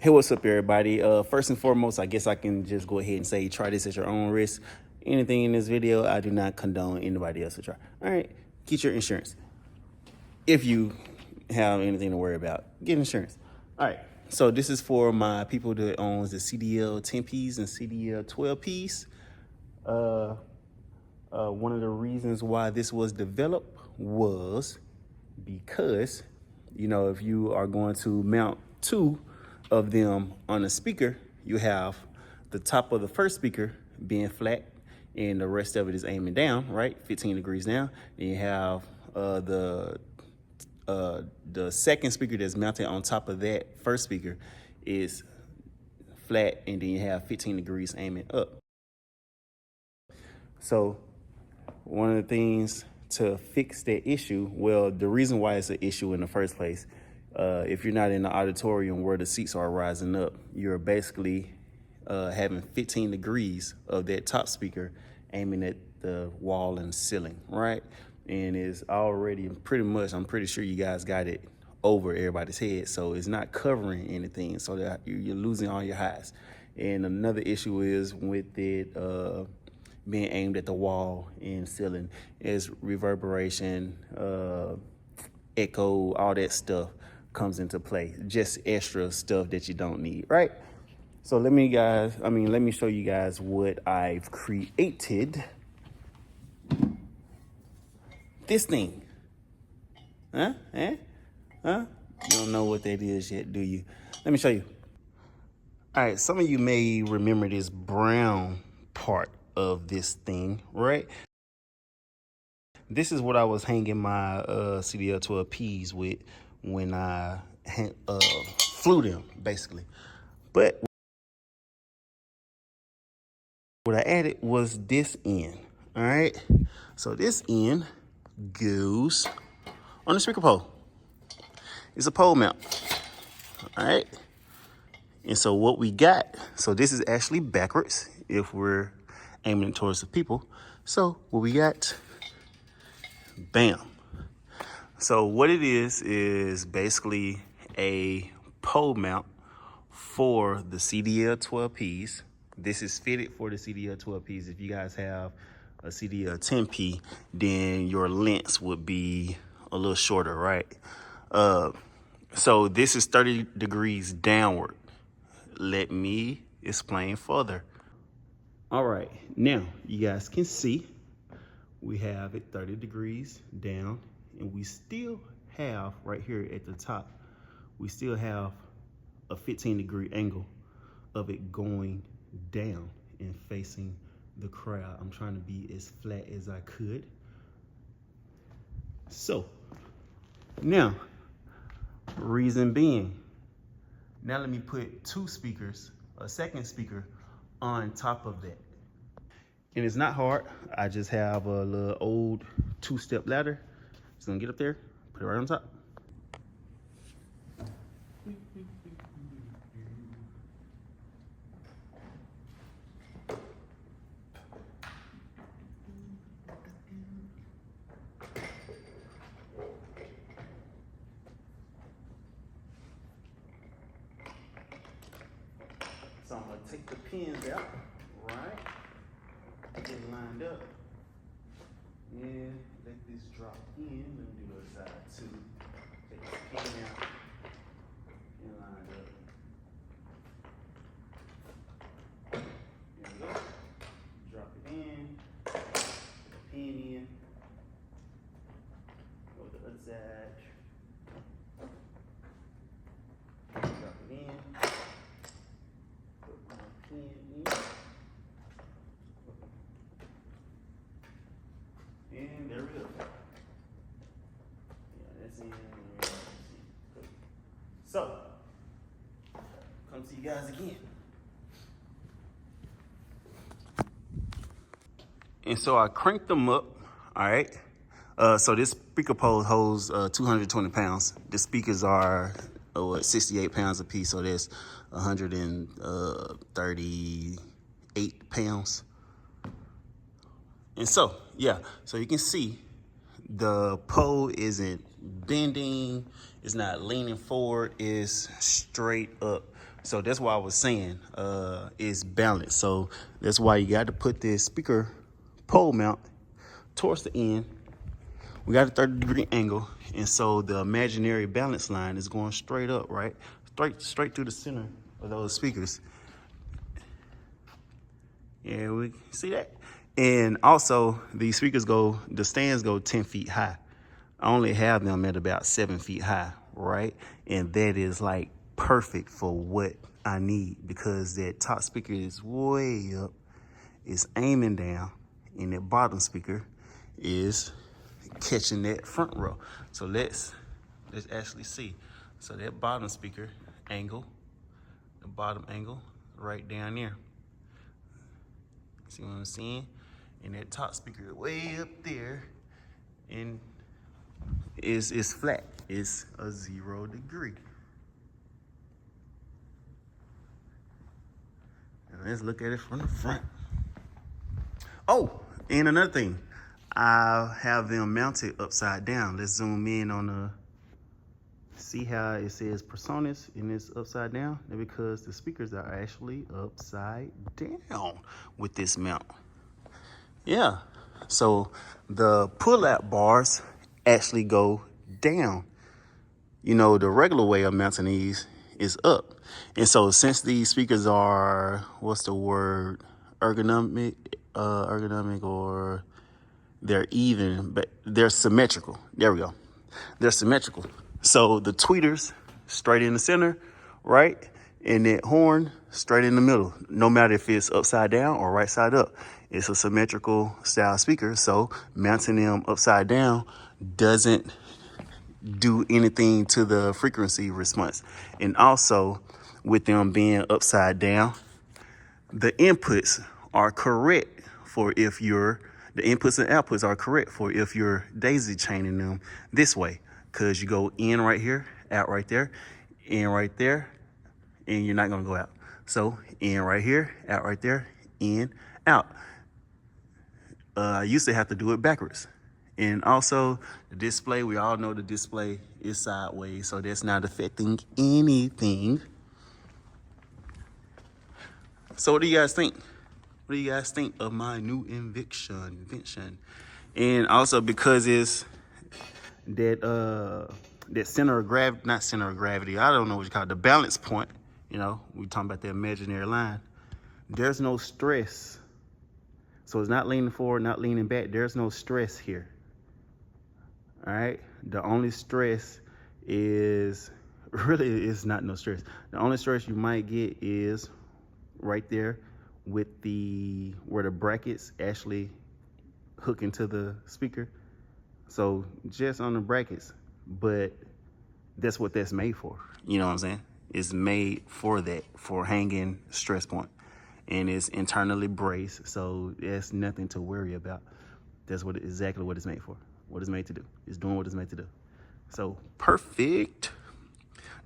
Hey, what's up, everybody? First and foremost, I guess I can just go ahead and say try this at your own risk. Anything in this video, I do not condone anybody else to try. All right, get your insurance. If you have anything to worry about, get insurance. All right, so this is for my people that owns the CDL 10Ps and CDL 12Ps. One of the reasons why this was developed was because, you know, if you are going to mount two of them on a speaker, you have the top of the first speaker being flat and the rest of it is aiming down, right? 15 degrees down. Then you have the second speaker that's mounted on top of that first speaker is flat, and then you have 15 degrees aiming up. So one of the things to fix that issue, well, the reason why it's an issue in the first place, if you're not in the auditorium where the seats are rising up, you're basically having 15 degrees of that top speaker aiming at the wall and ceiling, right? And it's already pretty much, I'm pretty sure you guys got it over everybody's head, so it's not covering anything, so that you're losing all your highs. And another issue is with it being aimed at the wall and ceiling is reverberation, echo, all that stuff comes into play. Just extra stuff that you don't need, right? So let me show you guys what I've created. This thing. Huh? You don't know what that is yet, do you? Let me show you. All right, some of you may remember this brown part of this thing, right? This is what I was hanging my CDL 12Ps with when I flew them, basically. But what I added was this end, all right? So this end goes on the speaker pole. It's a pole mount, all right? And so what we got, so this is actually backwards if we're aiming it towards the people. So what we got, bam. So what it is basically a pole mount for the CDL 12Ps. This is fitted for the CDL 12Ps. If you guys have a CDL 10P, then your lengths would be a little shorter, right? So this is 30 degrees downward. Let me explain further. All right, now you guys can see we have it 30 degrees down, and we still have right here at the top, we still have a 15-degree angle of it going down and facing the crowd. I'm trying to be as flat as I could. So now, reason being, now let me put two speakers, a second speaker on top of that. And it's not hard. I just have a little old two-step ladder. Just gonna get up there, put it right on top. So I'm gonna take the pins out, right? Get it lined up. And let this drop in. Let me do the other side too. Take the pin out and line it up. There we go. Drop it in. Put the pin in. Go to the other side. Drop it in. Put my pin in. And there we go. Yeah, that's in. So, come see you guys again. And so I cranked them up, all right? So this speaker pole holds 220 pounds. The speakers are 68 pounds a piece, so that's 138 pounds. And so, yeah, so you can see the pole isn't bending, it's not leaning forward, it's straight up. So that's why I was saying it's balanced. So that's why you got to put this speaker pole mount towards the end. We got a 30-degree angle, and so the imaginary balance line is going straight up, right? Straight through the center of those speakers. Yeah, we see that. And also, these speakers the stands go 10 feet high. I only have them at about 7 feet high, right? And that is like perfect for what I need, because that top speaker is way up, it's aiming down, and that bottom speaker is catching that front row. So let's actually see. So that bottom speaker angle, the bottom angle right down there. See what I'm saying? And that top speaker way up there, and is flat. It's a 0 degree. Now let's look at it from the front. Oh, and another thing, I have them mounted upside down. Let's zoom in on the, see how it says Personas and it's upside down? Because the speakers are actually upside down with this mount. Yeah, so the pull-out bars actually go down. You know, the regular way of mounting these is up. And so since these speakers are, what's the word, ergonomic, or they're even, but they're symmetrical. There we go. They're symmetrical. So the tweeters straight in the center, right? And that horn straight in the middle, no matter if it's upside down or right side up. It's a symmetrical style speaker, so mounting them upside down doesn't do anything to the frequency response. And also, with them being upside down, the inputs are correct for if you're, the inputs and outputs are correct for if you're daisy chaining them this way. Because you go in right here, out right there, in right there, and you're not gonna go out. So in right here, out right there, in, out. I used to have to do it backwards. And also the display, we all know the display is sideways, so that's not affecting anything. So what do you guys think? What do you guys think of my new invention? And also because it's that center of gravity, not center of gravity, I don't know what you call it, the balance point, you know, we talking about the imaginary line. There's no stress. So it's not leaning forward, not leaning back. There's no stress here. All right. The only stress is, really, it's not no stress. The only stress you might get is right there with the, where the brackets actually hook into the speaker. So just on the brackets, but that's what that's made for. You know what I'm saying? It's made for that, for hanging stress point. And it's internally braced, so there's nothing to worry about. That's exactly what it's made for. What it's made to do. It's doing what it's made to do. So perfect.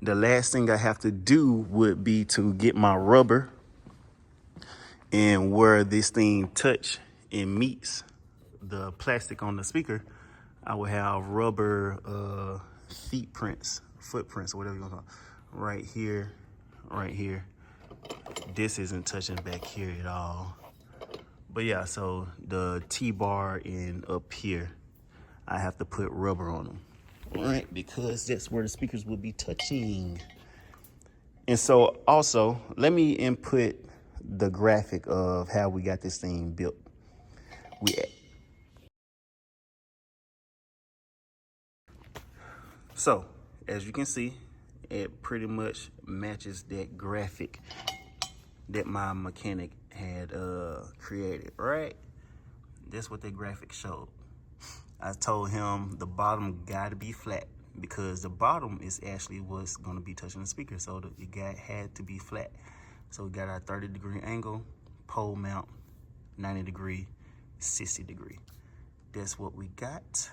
The last thing I have to do would be to get my rubber, and where this thing touch and meets the plastic on the speaker, I will have rubber footprints, or whatever you want to call it, right here, right here. This isn't touching back here at all. But yeah, so the T-bar and up here, I have to put rubber on them, right? Because that's where the speakers will be touching. And so also, let me input the graphic of how we got this thing built. So, as you can see, it pretty much matches that graphic that my mechanic had created, right? That's what that graphic showed. I told him the bottom got to be flat, because the bottom is actually what's going to be touching the speaker, so it had to be flat. So we got our 30-degree angle, pole mount, 90-degree, 60-degree. That's what we got.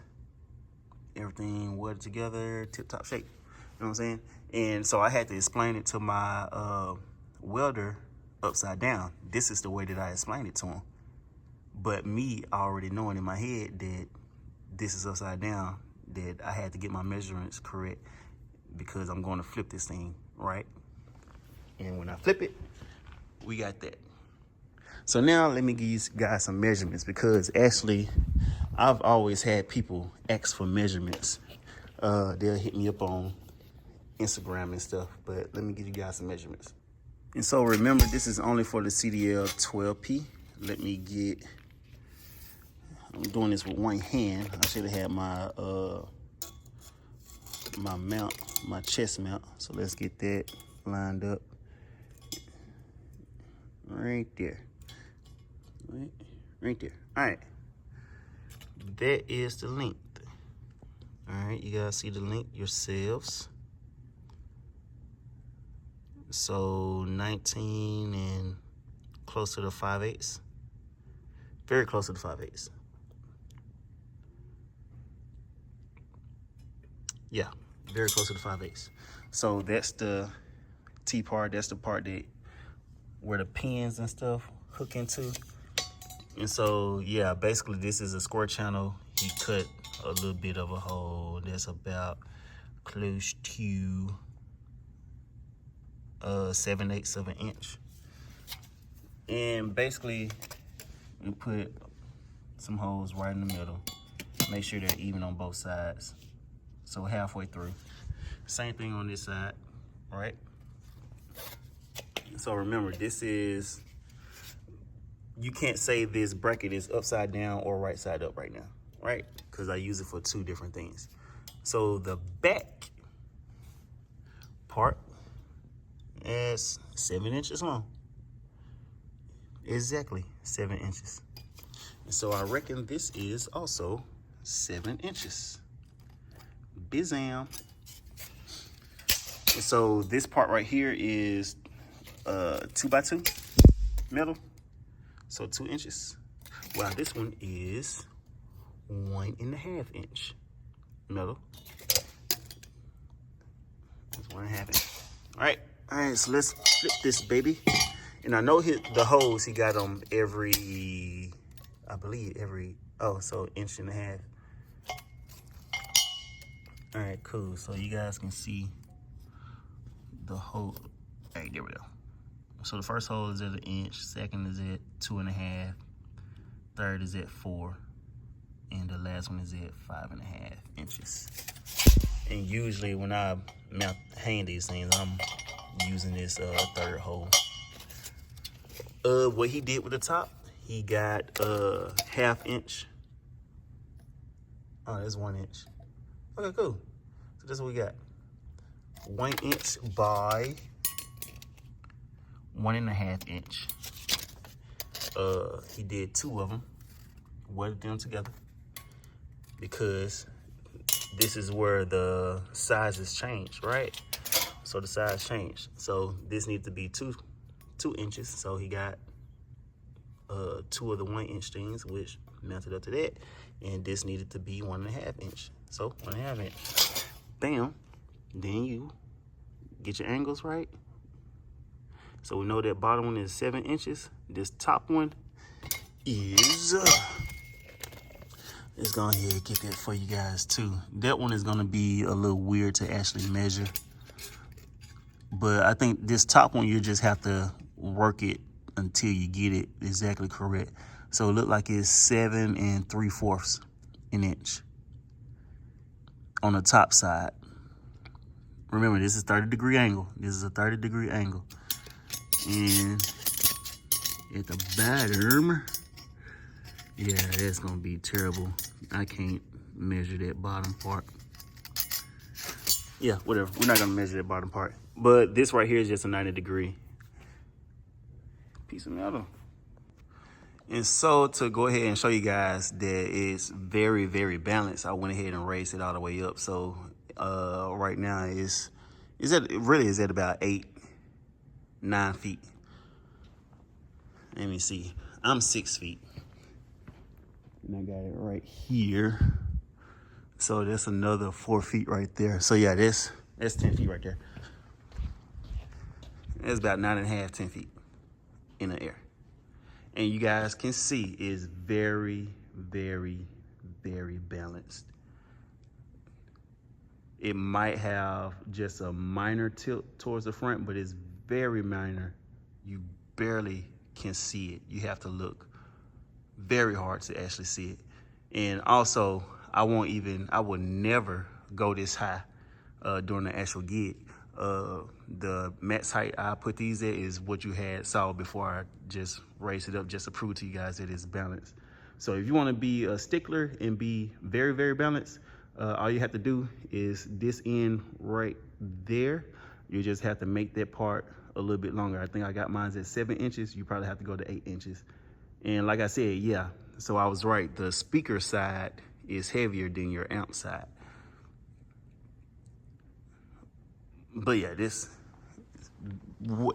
Everything welded together, tip-top shape. You know what I'm saying? And so I had to explain it to my welder upside down. This is the way that I explained it to him. But me already knowing in my head that this is upside down, that I had to get my measurements correct, because I'm going to flip this thing, right? And when I flip it, we got that. So now let me give you guys some measurements, because actually I've always had people ask for measurements. They'll hit me up on Instagram and stuff, but let me give you guys some measurements. And so remember, this is only for the CDL 12P. Let me get, I'm doing this with one hand. I should have had my my mount, my chest mount. So let's get that lined up right there. Right there. All right. That is the length. All right, you guys see the length yourselves. So 19 and close to the 5/8. Very close to the 5/8. Yeah, very close to the 5/8. So that's the T part. That's the part that where the pins and stuff hook into. And so, yeah, basically this is a square channel. He cut a little bit of a hole that's about close to 7/8 of an inch. And basically we put some holes right in the middle. Make sure they're even on both sides. So halfway through. Same thing on this side, right? So remember, this is, you can't say this bracket is upside down or right side up right now, right? Because I use it for two different things. So the back part is 7 inches long. Exactly 7 inches. And so I reckon this is also 7 inches. Bizam. And so this part right here is 2x2 metal. So 2 inches. Wow, this one is 1.5 inch metal. That's 1.5 inch. All right, so let's flip this baby. And I know the holes, he got them every, I believe every, oh, so 1.5 inches. All right, cool. So you guys can see the hole. All right, there we go. So the first hole is at 1 inch, second is at 2.5, third is at 4, and the last one is at 5.5 inches. And usually when I hang these things, I'm using this third hole. What he did with the top, he got 1/2 inch. Oh, that's 1 inch. Okay, cool. So that's what we got. 1 inch by 1.5 inch. He did 2 of them, welded them together, because this is where the sizes change, right? So the size changed. So this needs to be 2 inches. So he got 2 of the 1 inch things, which mounted up to that, and this needed to be 1.5 inch. So 1.5 inch. Bam. Then you get your angles right. So we know that bottom one is 7 inches. This top one is, let's go ahead and get that for you guys too. That one is gonna be a little weird to actually measure. But I think this top one, you just have to work it until you get it exactly correct. So it looked like it's 7 3/4 inch on the top side. Remember, this is 30-degree angle. This is a 30-degree angle. And at the bottom, yeah, that's gonna be terrible. I can't measure that bottom part. Yeah, whatever. We're not gonna measure that bottom part. But this right here is just a 90-degree piece of metal. And so to go ahead and show you guys that it's very, very balanced, I went ahead and raised it all the way up. So right now it really is at about 8-9 feet. Let me see. I'm 6 feet. And I got it right here. So that's another 4 feet right there. So yeah, that's 10 feet right there. That's about 9.5, 10 feet in the air. And you guys can see it's very, very, very balanced. It might have just a minor tilt towards the front, but it's very minor. You barely can see it. You have to look very hard to actually see it. And also, I would never go this high during the actual gig. The max height I put these at is what you saw before I just raised it up, just to prove to you guys that it's balanced. So if you want to be a stickler and be very, very balanced, all you have to do is this end right there. You just have to make that part a little bit longer. I think I got mine at 7 inches. You probably have to go to 8 inches. And like I said, yeah, so I was right. The speaker side is heavier than your amp side. But yeah, this is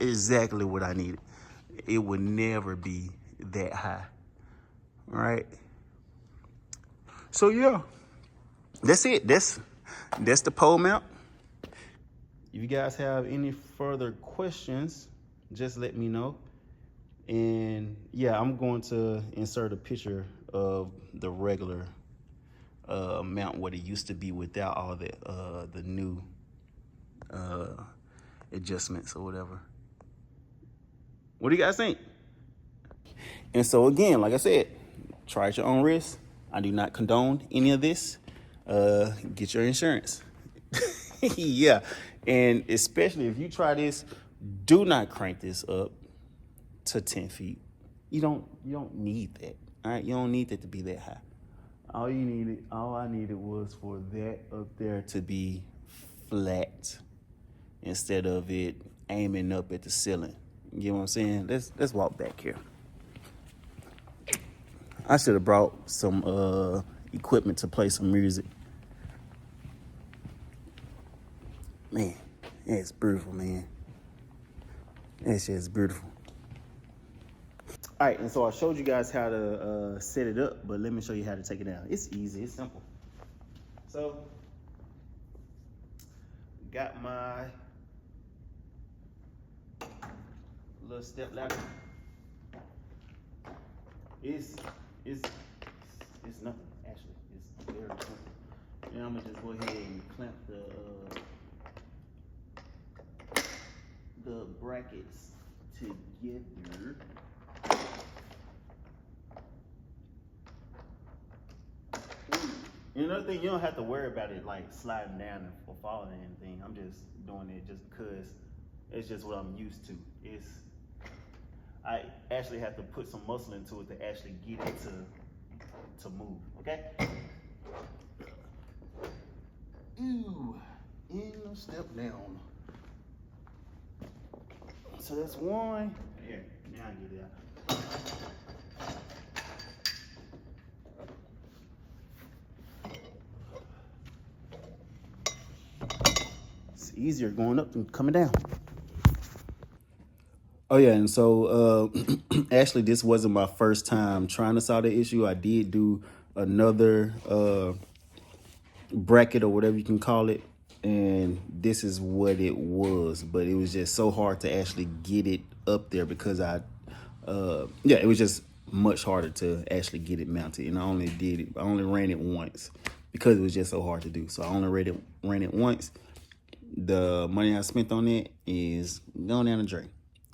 exactly what I needed. It would never be that high. All right. So yeah, that's it. That's the pole mount. If you guys have any further questions, just let me know. And yeah, I'm going to insert a picture of the regular mount, what it used to be without all the new adjustments or whatever. What do you guys think? And so again, like I said, try at your own risk. I do not condone any of this. Get your insurance. Yeah, and especially if you try this, do not crank this up to 10 feet. You don't need that. All right, you don't need that to be that high. All I needed was for that up there to be flat instead of it aiming up at the ceiling. You know what I'm saying? Let's walk back here. I should have brought some equipment to play some music. Man, it's beautiful, man. It's just beautiful. All right, and so I showed you guys how to set it up, but let me show you how to take it down. It's easy, it's simple. So, got my little step ladder. It's nothing, actually. It's very simple. And I'm gonna just go ahead and clamp the brackets together. And another thing, you don't have to worry about it like sliding down or falling or anything. I'm just doing it just because it's just what I'm used to. I actually have to put some muscle into it to actually get it to move, okay? Ooh, in a step down. So that's one. Here, now I get it out. It's easier going up than coming down. Oh yeah, and so actually this wasn't my first time trying to solve the issue. I did do another bracket or whatever you can call it, and this is what it was, but it was just so hard to actually get it up there because it was just much harder to actually get it mounted, and I only ran it once because it was just so hard to do. So I only ran it once. The money I spent on it is going down the drain.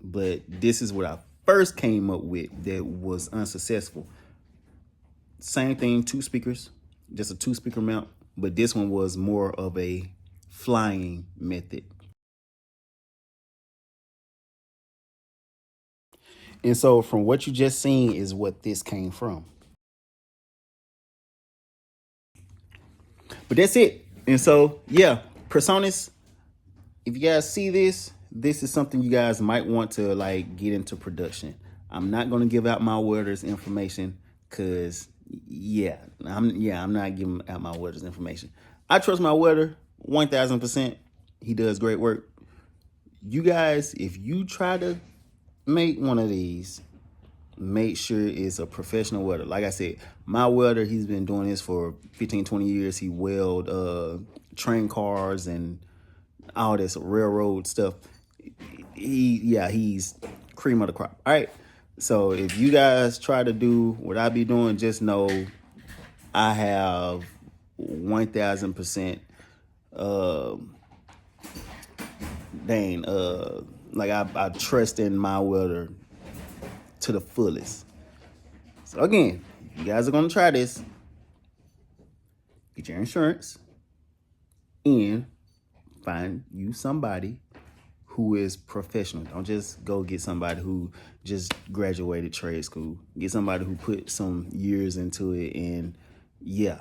But this is what I first came up with that was unsuccessful. Same thing, 2 speakers, just a 2-speaker mount, but this one was more of a flying method. And so from what you just seen is what this came from. But that's it. And so, yeah, PreSonus, if you guys see this is something you guys might want to like get into production. I'm not going to give out my welder's information because I'm not giving out my welder's information. I trust my welder 1000%. He does great work. You guys, if you try to make one of these, make sure it's a professional welder. Like I said, my welder, he's been doing this for 15, 20 years. He weld train cars and all this railroad stuff. He's cream of the crop. All right. So if you guys try to do what I be doing, just know I have 1000% Like I trust in my welder to the fullest. So again, if you guys are gonna try this, get your insurance and find you somebody who is professional. Don't just go get somebody who just graduated trade school. Get somebody who put some years into it, and yeah,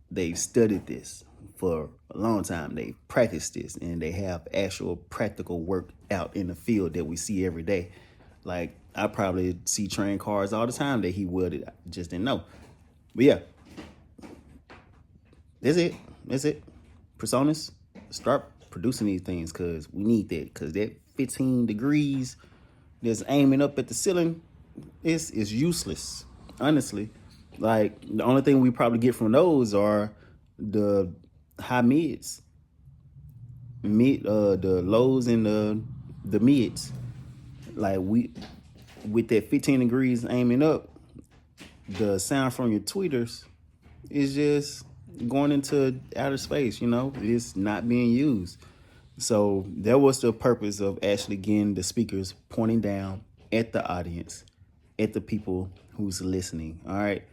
they've studied this for a long time. They practiced this, and they have actual practical work out in the field that we see every day. Like, I probably see train cars all the time that he welded. I just didn't know. But yeah, that's it. That's it. Personas, start producing these things, because we need that. Because that 15 degrees that's aiming up at the ceiling is useless, honestly. Like, the only thing we probably get from those are the high mids, the lows and the mids. Like, with that 15 degrees aiming up, the sound from your tweeters is just going into outer space. It's not being used. So that was the purpose of actually getting the speakers pointing down at the audience, at the people who's listening. All right.